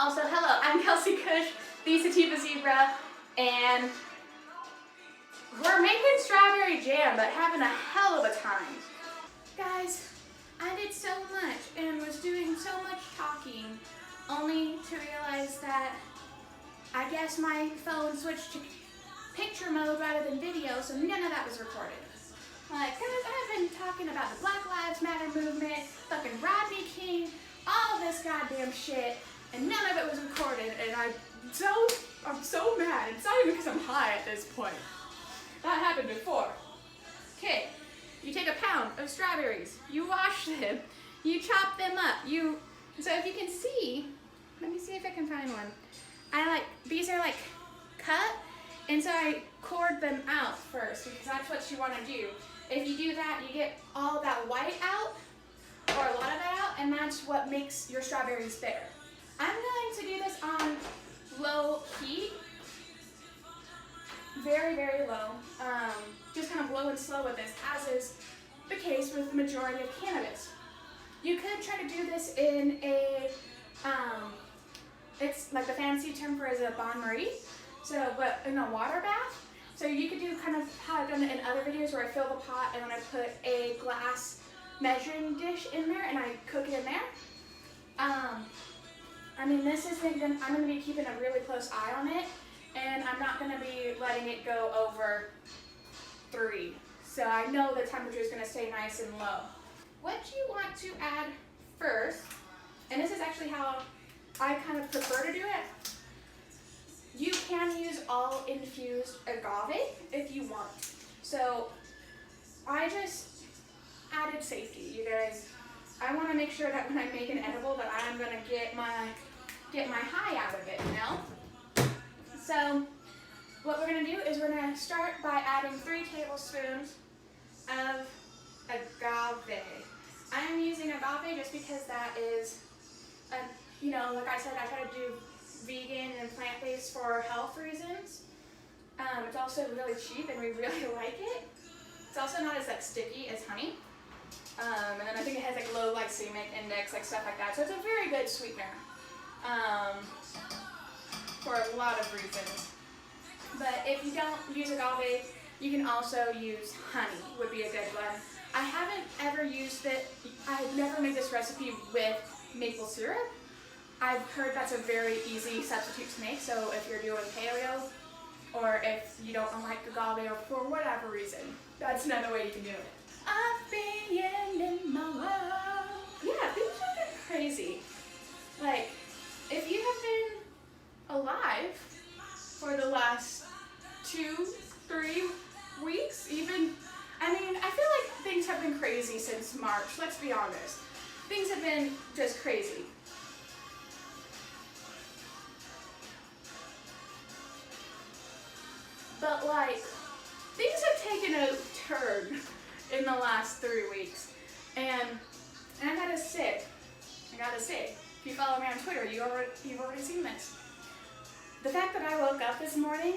Also, hello, I'm Kelsey Kush, the Sativa Zebra, and we're making strawberry jam, but having a hell of a time. Guys, I did so much and was doing so much talking, only to realize that I guess my phone switched to picture mode rather than video, so none of that was recorded. Like, guys, I've been talking about the Black Lives Matter movement, fucking Rodney King, all this goddamn shit, and none of it was recorded, and I'm so mad. It's not even because I'm high at this point. That happened before. Okay, you take a pound of strawberries, you wash them, you chop them up, so if you can see, let me see if I can find one. These are like cut, and so I cored them out first, because that's what you want to do. If you do that, you get all that white out, or a lot of that out, and that's what makes your strawberries bitter. I'm going to do this on low heat, very, very low, just kind of low and slow with this, as is the case with the majority of cannabis. You could try to do this in a, it's like the fancy term for it is a bain-marie, but in a water bath. So you could do kind of how I've done it in other videos where I fill the pot and then I put a glass measuring dish in there and I cook it in there. I mean, I'm going to be keeping a really close eye on it, and I'm not going to be letting it go over 3. So I know the temperature is going to stay nice and low. What you want to add first, and this is actually how I kind of prefer to do it, you can use all infused agave if you want. So I just added safety, you guys. I want to make sure that when I make an edible that I'm going to get my high out of it, you know? So what we're going to do is we're going to start by adding 3 tablespoons of agave. I am using agave just because that is, like I said, I try to do vegan and plant-based for health reasons. It's also really cheap and we really like it. It's also not as sticky as honey. And then I think it has low glycemic index, stuff like that. So it's a very good sweetener for a lot of reasons. But if you don't use agave, you can also use honey, would be a good one. I haven't ever used it. I've never made this recipe with maple syrup. I've heard that's a very easy substitute to make. So if you're doing paleo, or if you don't like agave or for whatever reason, that's another way you can do it. I've been in my world. Yeah, things have been crazy. If you have been alive for the last 2-3 weeks, even, I feel like things have been crazy since March, let's be honest. Things have been just crazy. But things have taken a turn in the last 3 weeks, and I gotta say, if you follow me on Twitter, you've already seen this. The fact that I woke up this morning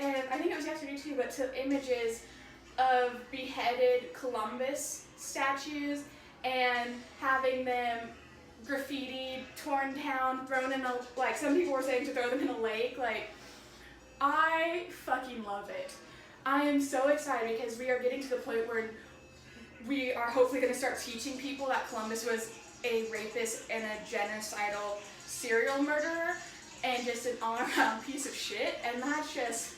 and I think it was yesterday too, but to images of beheaded Columbus statues and having them graffitied, torn down, thrown in some people were saying to throw them in a lake, I fucking love it. I am so excited because we are getting to the point where we are hopefully going to start teaching people that Columbus was a rapist and a genocidal serial murderer and just an all-around piece of shit. And that's just,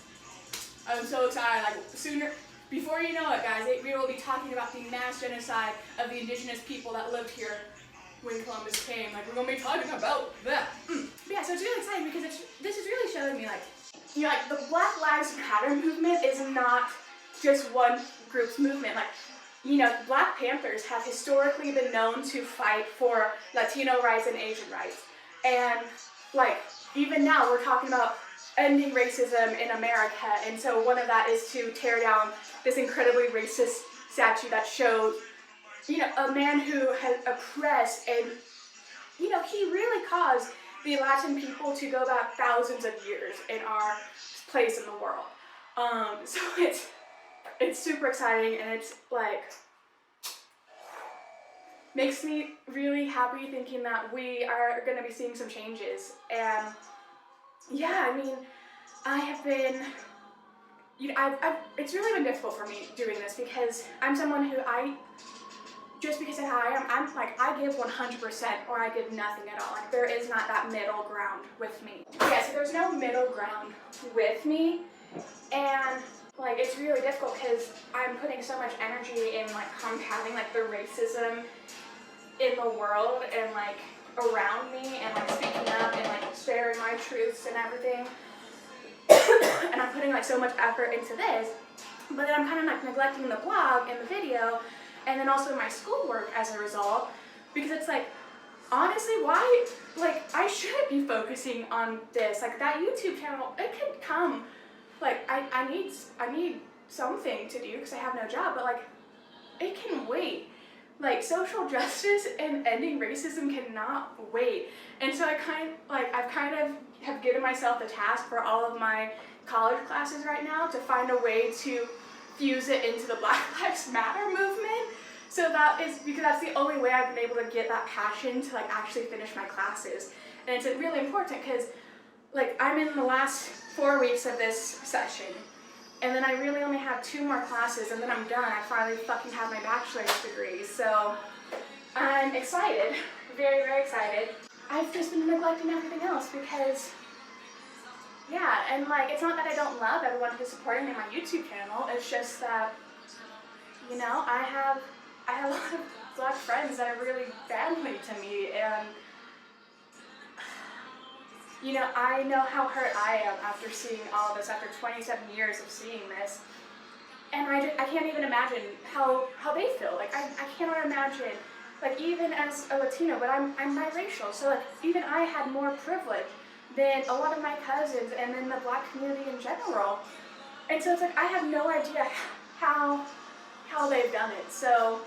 I'm so excited. Sooner, before you know it, guys, we will be talking about the mass genocide of the indigenous people that lived here when Columbus came. We're going to be talking about that. But yeah, so it's really exciting because this is really showing me the Black Lives Matter movement is not just one group's movement. Black Panthers have historically been known to fight for Latino rights and Asian rights. And even now we're talking about ending racism in America. And so one of that is to tear down this incredibly racist statue that showed, a man who has oppressed and, he really caused the Latin people to go back thousands of years in our place in the world. So it's super exciting, and it's makes me really happy thinking that we are going to be seeing some changes. And yeah, I mean, I have been, you know, it's really been difficult for me doing this because I'm someone who just because of how I am, I'm like, I give 100% or I give nothing at all. Like, there is not that middle ground with me. Yeah, so there's no middle ground with me. And like, it's really difficult because I'm putting so much energy in like combating like the racism in the world and like around me and like speaking up and like sharing my truths and everything. And I'm putting like so much effort into this, but then I'm kind of like neglecting the blog and the video and then also my schoolwork as a result, because it's like, honestly, why, like, I shouldn't be focusing on this. Like, that YouTube channel, it can come, like, I need something to do because I have no job, but like, it can wait. Like, social justice and ending racism cannot wait. And so I've kind of have given myself the task for all of my college classes right now to find a way to fuse it into the Black Lives Matter movement. So that is because that's the only way I've been able to get that passion to like actually finish my classes. And it's really important because like I'm in the last 4 weeks of this session. And then I really only have 2 more classes and then I'm done. I finally fucking have my bachelor's degree. So I'm excited, very, very excited. I've just been neglecting everything else because, yeah, and like it's not that I don't love everyone who's supporting me on my YouTube channel. It's just that, you know, I have a lot of Black friends that are really family to me, and you know, I know how hurt I am after seeing all this, after 27 years of seeing this. And I can't even imagine how they feel. Like, I cannot imagine, like, even as a Latino, but I'm biracial, so, like, even I had more privilege than a lot of my cousins and then the Black community in general. And so it's like, I have no idea how they've done it. So,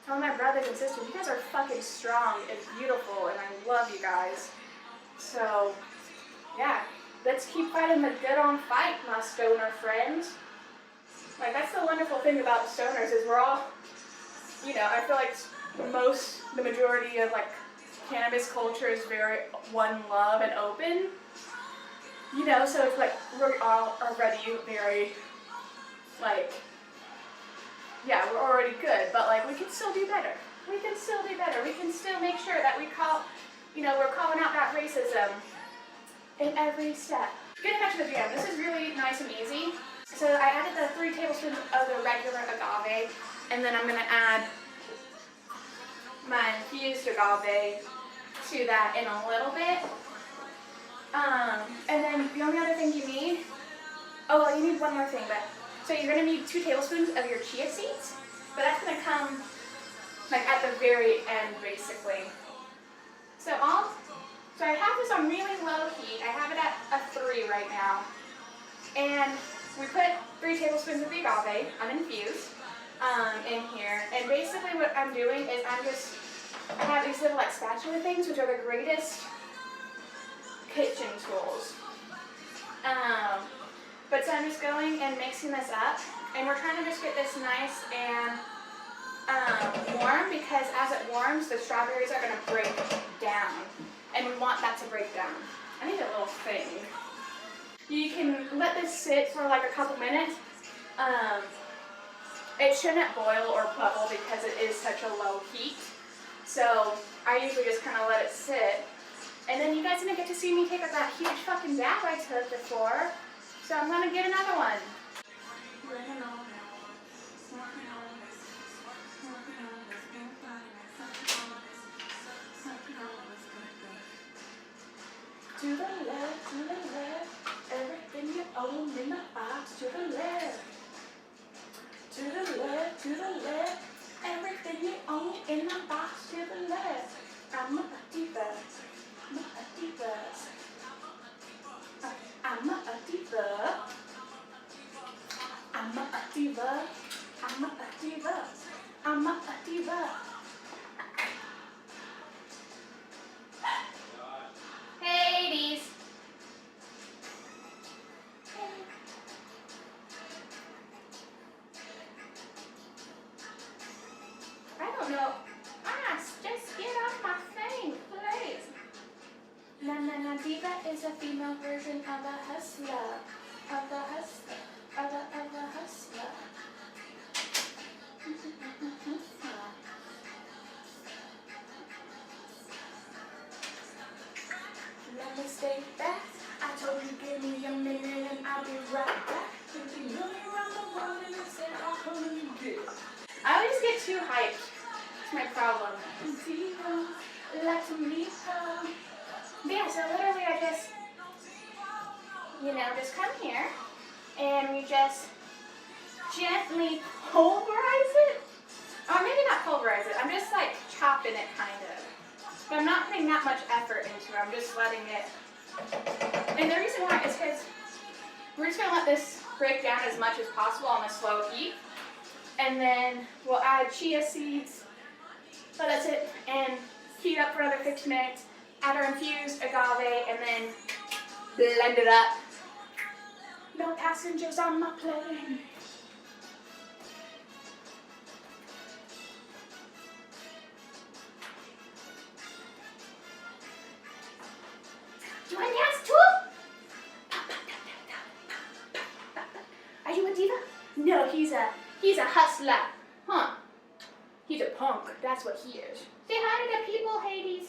tell my brothers and sisters, you guys are fucking strong and beautiful, and I love you guys. So, yeah, let's keep fighting the good on fight, my stoner friends. Like, that's the wonderful thing about stoners is we're all, you know, I feel like the majority of, like, cannabis culture is very one love and open. You know, so it's like we're all already very, like, yeah, we're already good, but, like, we can still do better. We can still do better. We can still make sure that we're calling out that racism in every step. Getting back to the jam, this is really nice and easy. So I added the 3 tablespoons of the regular agave, and then I'm going to add my infused agave to that in a little bit. And then the only other thing you need, oh, well, you need one more thing, but so you're going to need 2 tablespoons of your chia seeds, but that's going to come like at the very end, basically. So I have this on really low heat. I have it at a 3 right now. And we put 3 tablespoons of the agave, uninfused, in here. And basically what I'm doing is I have these little like spatula things, which are the greatest kitchen tools. But so I'm just going and mixing this up. And we're trying to just get this nice and warm, because as it warms, the strawberries are going to break down. And we want that to break down. I need a little thing. You can let this sit for like a couple minutes. It shouldn't boil or bubble because it is such a low heat. So I usually just kind of let it sit. And then you guys didn't get to see me take up that huge fucking bath I took before. So I'm going to get another one. To the left, everything you own in the box. To the left, everything you own in the box. To the left, I'm a diva, I'm a diva, I'm a diva, I'm a diva, I'm a diva, I'm a diva. Hades. I don't know. I'm not Esta is a female version of a hustler. Of a hustler. Of a hustler. Let me stay back. I told you give me a minute and I'll be right back. I always get too hyped. It's my problem. But yeah, so literally I just, just come here and we just gently pulverize it. Or maybe not pulverize it. I'm just like chopping it kind of. But I'm not putting that much effort into it. I'm just letting it. And the reason why is because we're just going to let this break down as much as possible on a slow heat. And then we'll add chia seeds. So that's it. And heat up for another 15 minutes. Add our infused agave and then blend it up. No passengers on my plane. Do you want to dance too? Are you a diva? No, he's a hustler. Huh. He's a punk. That's what he is. Say hi to the people, Hades.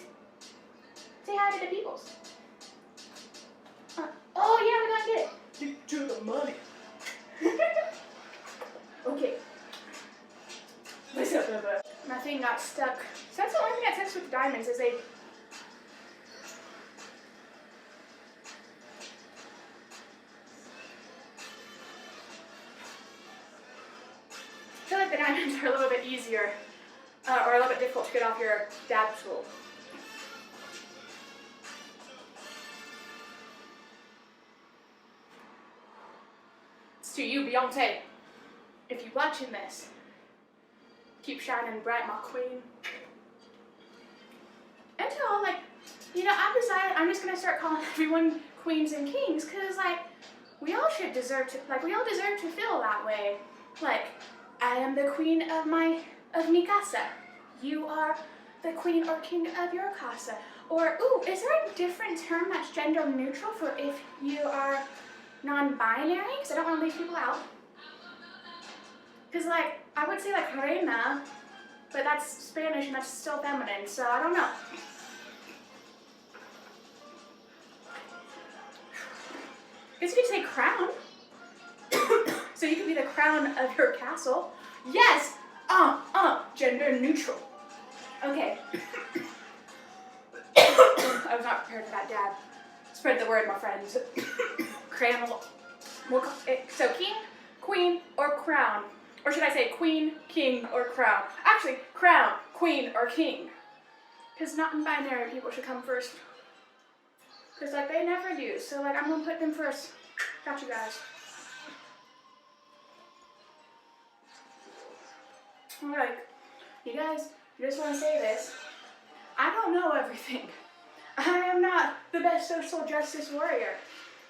Say hi to the peoples. Oh yeah, we're gonna get it. Get to the money. Okay. What's up, Bubba? My thing got stuck. So that's the only thing that sucks with diamonds is they. I feel like the diamonds are a little bit easier, or a little bit difficult to get off your dab tool. It's to you, Beyonce. If you're watching this, keep shining bright, my queen. And to all, I've decided I'm just gonna start calling everyone queens and kings, cause we all deserve to feel that way. I am the queen of mi casa. You are the queen or king of your casa. Or, ooh, is there a different term that's gender neutral for if you are non-binary? Because I don't want to leave people out. Because, I would say, reina, but that's Spanish and that's still feminine, so I don't know. I guess you could say crown. So you could be the crown of your castle. Yes! Gender neutral. Okay. I was not prepared for that, Dad. Spread the word, my friends. Crown. So king, queen, or crown. Or should I say queen, king, or crown? Actually, crown, queen, or king. Because non-binary people should come first. Because, they never do. So, I'm going to put them first. Got you guys. Alright, you guys, I just want to say this. I don't know everything. I am not the best social justice warrior.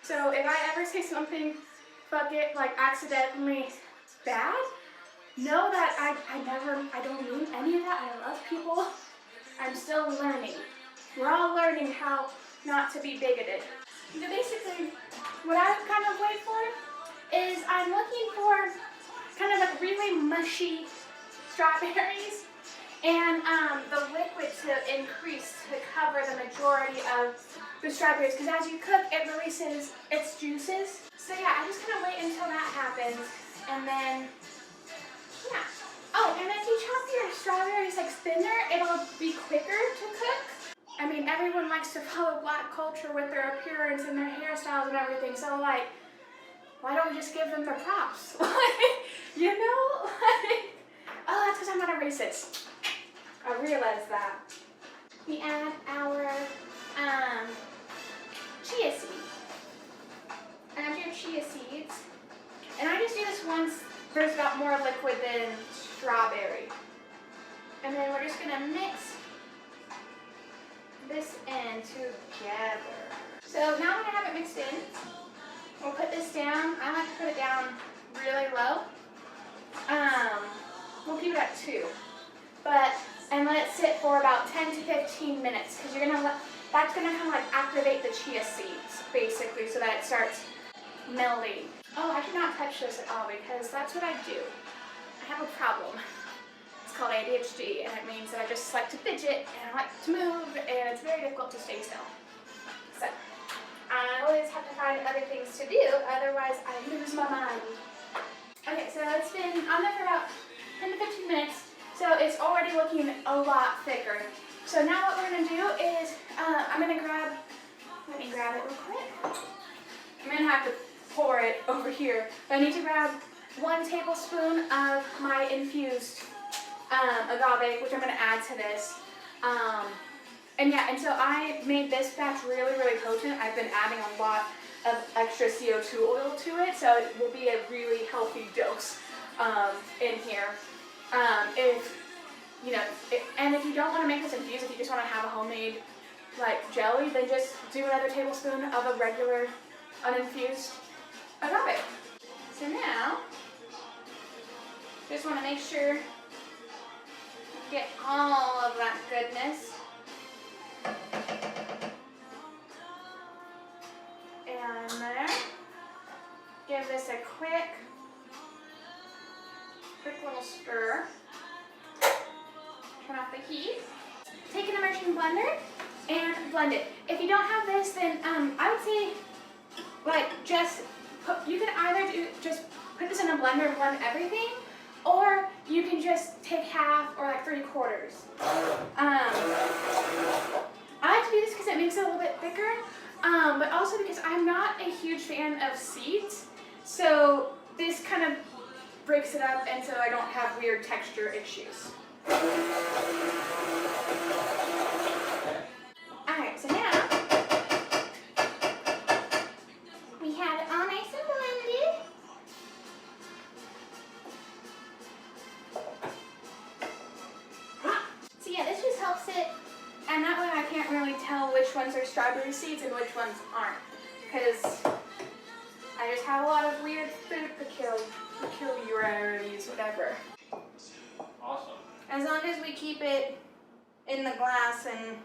So if I ever say something, accidentally bad, know that I don't mean any of that. I love people. I'm still learning. We're all learning how not to be bigoted. So basically, what I kind of wait for is I'm looking for kind of really mushy strawberries and the liquid to increase to cover the majority of the strawberries, because as you cook it releases its juices. So yeah, I'm just gonna wait until that happens, and then yeah. Oh, and if you chop your strawberries thinner, it'll be quicker to cook. I mean, everyone likes to follow Black culture with their appearance and their hairstyles and everything, so why don't we just give them their props? Oh, that's because I'm not a racist. I realized that. We add our chia seeds. Add your chia seeds. And I just do this once there's got more liquid than strawberry. And then we're just going to mix this in together. So now that I have it mixed in, we'll put this down. I like to put it down really low. We'll keep it at 2. And let it sit for about 10 to 15 minutes, because you're gonna that's gonna kind of like activate the chia seeds, basically, so that it starts melting. Oh, I cannot touch this at all because that's what I do. I have a problem. It's called ADHD, and it means that I just like to fidget and I like to move, and it's very difficult to stay still. So I always have to find other things to do, otherwise I lose my mind. Okay, so it's been on there for about 10 to 15 minutes, so it's already looking a lot thicker. So now what we're going to do is, I'm going to let me grab it real quick. I'm going to have to pour it over here, but I need to grab 1 tablespoon of my infused agave, which I'm going to add to this. And so I made this batch really, really potent. I've been adding a lot of extra CO2 oil to it, so it will be a really healthy dose in here. If you don't want to make this infused, if you just want to have a homemade like jelly, then just do another tablespoon of a regular uninfused agave. So now, just want to make sure you get all of that goodness. And there. Give this a quick little stir. Turn off the heat. Take an immersion blender and blend it. If you don't have this, then I would say, you can either just put this in a blender and blend everything, or you can just take half or like 3/4. I like to do this because it makes it a little bit thicker, but also because I'm not a huge fan of seeds, so this kind of breaks it up and so I don't have weird texture issues. Alright, so now we have it all nice and blended. So yeah, this just helps it, and that way I can't really tell which ones are strawberry seeds and which ones aren't, because I just have a lot of weird food peculiarities, whatever. Awesome. As long as we keep it in the glass and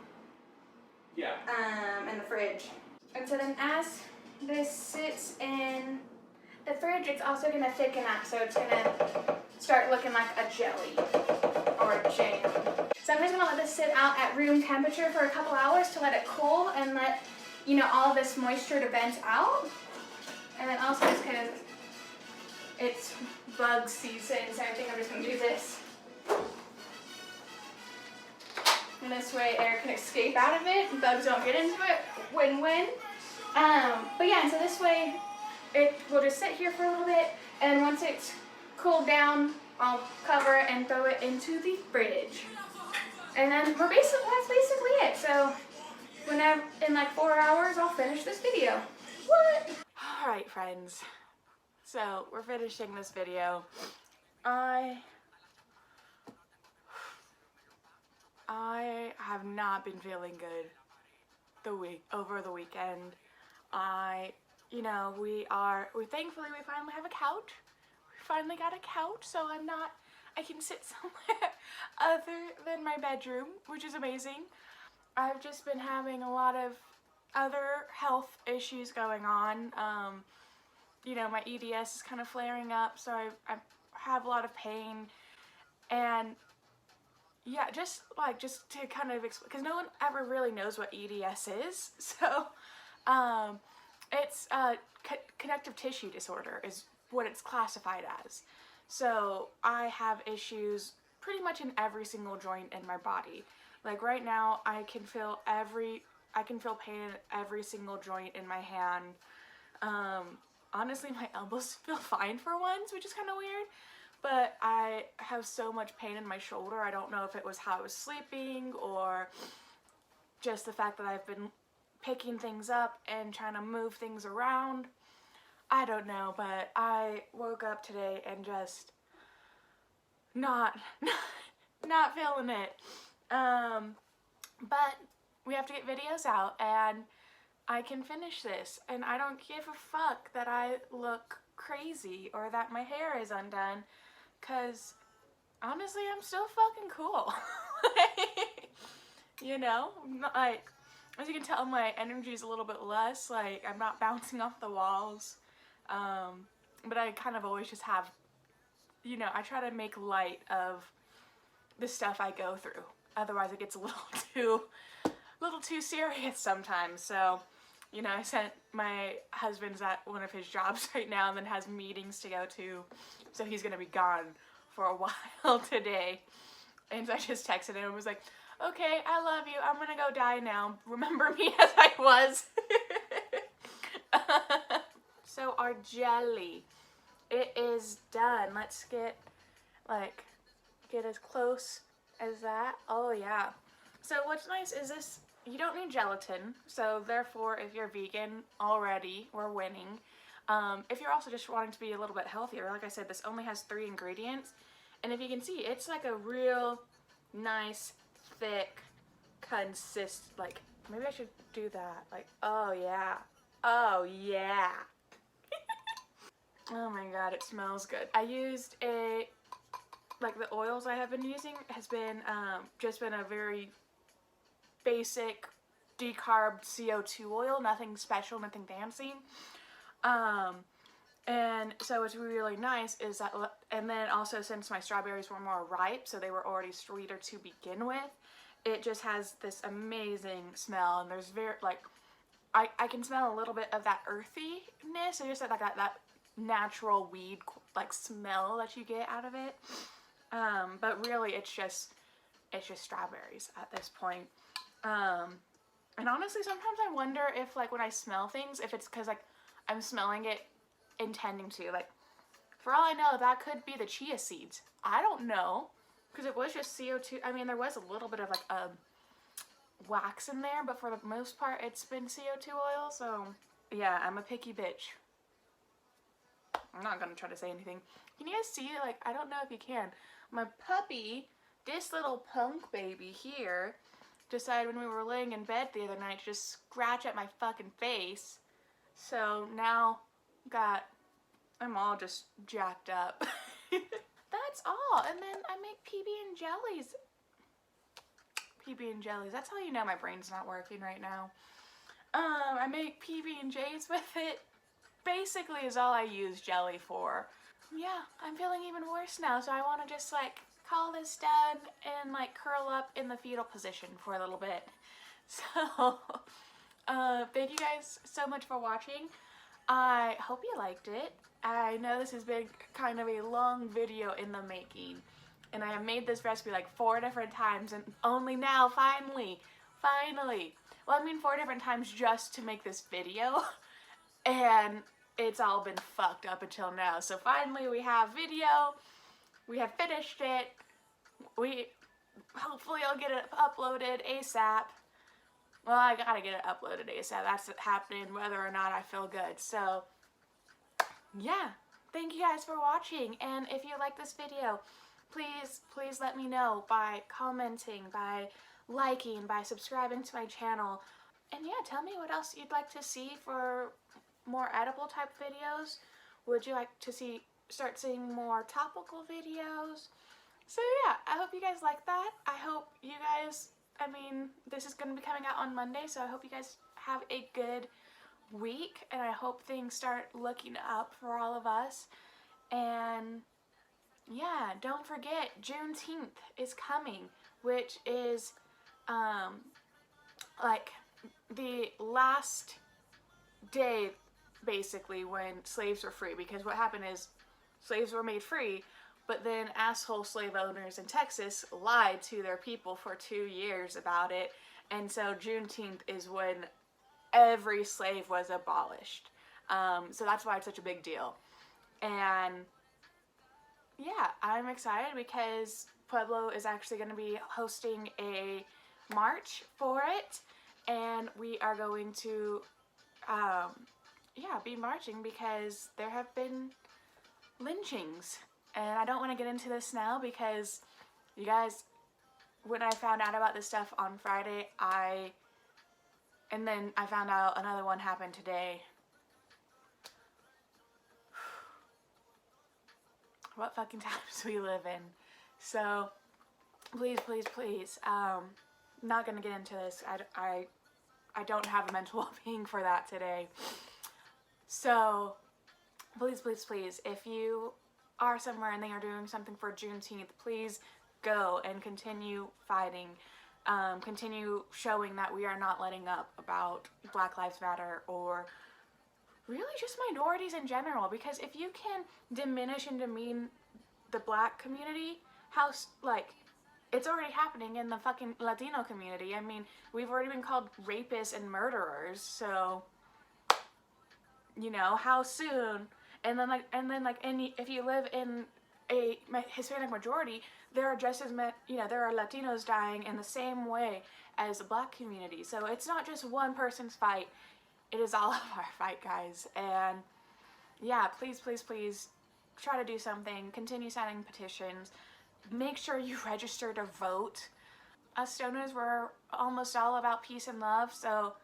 in the fridge. And so then as this sits in the fridge, it's also going to thicken up, so it's going to start looking like a jelly or a jam. So I'm just going to let this sit out at room temperature for a couple hours to let it cool and let all of this moisture to vent out. And then also just because it's bug season, so I think I'm just going to do this. And this way air can escape out of it and bugs don't get into it. Win-win. But yeah, and so this way it will just sit here for a little bit, and once it's cooled down, I'll cover it and throw it into the fridge. And then that's basically it. So in like 4 hours, I'll finish this video. What? Alright friends, so we're finishing this video. I have not been feeling good over the weekend. Thankfully we finally have a couch. We finally got a couch, so I can sit somewhere other than my bedroom, which is amazing. I've just been having a lot of other health issues going on. My EDS is kind of flaring up, so I have a lot of pain, and yeah, just to kind of explain, because no one ever really knows what EDS is. So it's connective tissue disorder is what it's classified as. So I have issues pretty much in every single joint in my body. Like right now, I can feel pain in every single joint in my hand. Honestly, my elbows feel fine for once, which is kind of weird. But I have so much pain in my shoulder. I don't know if it was how I was sleeping or just the fact that I've been picking things up and trying to move things around. I don't know, but I woke up today and just not feeling it. But we have to get videos out and I can finish this, and I don't give a fuck that I look crazy or that my hair is undone, cause honestly I'm still fucking cool. as you can tell, my energy is a little bit less, like I'm not bouncing off the walls, but I kind of always just have, you know, I try to make light of the stuff I go through, otherwise it gets a little too serious sometimes. So, you know, I sent my husband's at one of his jobs right now and then has meetings to go to, so he's gonna be gone for a while today. And so I just texted him and was like, okay, I love you, I'm gonna go die now, remember me as I was. So our jelly, it is done. Let's get as close as that. Oh yeah. So what's nice is this, you don't need gelatin, so therefore if you're vegan already, we're winning. If you're also just wanting to be a little bit healthier, like I said, this only has 3 ingredients, and if you can see, it's like a real nice, thick, like, maybe I should do that, like, oh yeah, oh yeah. Oh my god, it smells good. I used like the oils I have been using has been just been a very basic decarb CO2 oil, nothing special, nothing fancy. And so what's really nice is that, and then also since my strawberries were more ripe, so they were already sweeter to begin with, it just has this amazing smell, and there's very, like, I can smell a little bit of that earthiness, so just like that natural weed, like, smell that you get out of it. But really it's just strawberries at this point. And honestly, sometimes I wonder if, like, when I smell things, if it's because, like, I'm smelling it intending to, like, for all I know, that could be the chia seeds. I don't know, because it was just CO2. I mean, there was a little bit of, like, wax in there, but for the most part, it's been CO2 oil, so yeah, I'm a picky bitch. I'm not gonna try to say anything. Can you guys see, like, I don't know if you can, my puppy, this little punk baby here, decided when we were laying in bed the other night to just scratch at my fucking face. So now I'm all just jacked up. That's all. And then I make PB and jellies. That's how you know my brain's not working right now. I make PB&Js with it. Basically is all I use jelly for. Yeah, I'm feeling even worse now, so I want to just, like, call this done and, like, curl up in the fetal position for a little bit. So, thank you guys so much for watching. I hope you liked it. I know this has been kind of a long video in the making, and I have made this recipe like 4 different times, and only now, finally, well, I mean 4 different times just to make this video, and it's all been fucked up until now. So finally we have video, we have finished it, hopefully I'll get it uploaded ASAP. Well, I gotta get it uploaded ASAP, that's happening whether or not I feel good. So yeah, thank you guys for watching, and if you like this video, please let me know by commenting, by liking, by subscribing to my channel, and yeah, tell me what else you'd like to see for more edible type videos. Would you like to start seeing more topical videos? So yeah, I hope you guys like that. I hope you guys, I mean, this is going to be coming out on Monday, so I hope you guys have a good week, and I hope things start looking up for all of us. And yeah, don't forget, Juneteenth is coming, which is like the last day basically when slaves were free, because what happened is slaves were made free, but then asshole slave owners in Texas lied to their people for 2 years about it, and so Juneteenth is when every slave was abolished. So that's why it's such a big deal. And yeah, I'm excited because Pueblo is actually going to be hosting a march for it, and we are going to yeah, be marching because there have been lynchings. And I don't want to get into this now because, you guys, when I found out about this stuff on Friday, and then I found out another one happened today. What fucking times we live in. So, please, not gonna get into this. I don't have a mental well-being for that today. So please, please, please, if you are somewhere and they are doing something for Juneteenth, please go and continue fighting. Continue showing that we are not letting up about Black Lives Matter or really just minorities in general, because if you can diminish and demean the Black community, how, like, it's already happening in the fucking Latino community. I mean, we've already been called rapists and murderers, so, you know, how soon? And then if you live in a Hispanic majority, there are just as many, you know, there are Latinos dying in the same way as the Black community. So it's not just one person's fight, it is all of our fight, guys. And yeah, please, please, please try to do something. Continue signing petitions. Make sure you register to vote. Us stoners were almost all about peace and love, so,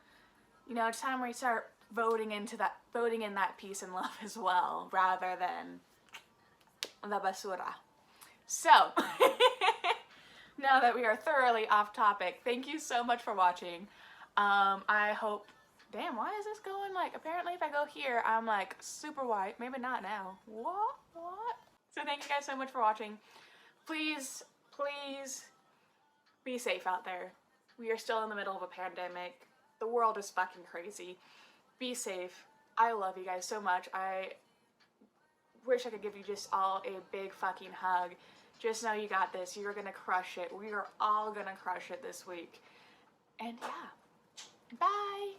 you know, it's time we start voting in that peace and love as well, rather than the basura. So, now that we are thoroughly off topic, thank you so much for watching. I hope, damn, why is this going like, apparently if I go here, I'm like super white. Maybe not now. What? So thank you guys so much for watching. Please, please be safe out there. We are still in the middle of a pandemic. The world is fucking crazy. Be safe. I love you guys so much. I wish I could give you just all a big fucking hug. Just know you got this. You're gonna crush it. We are all gonna crush it this week. And yeah, bye.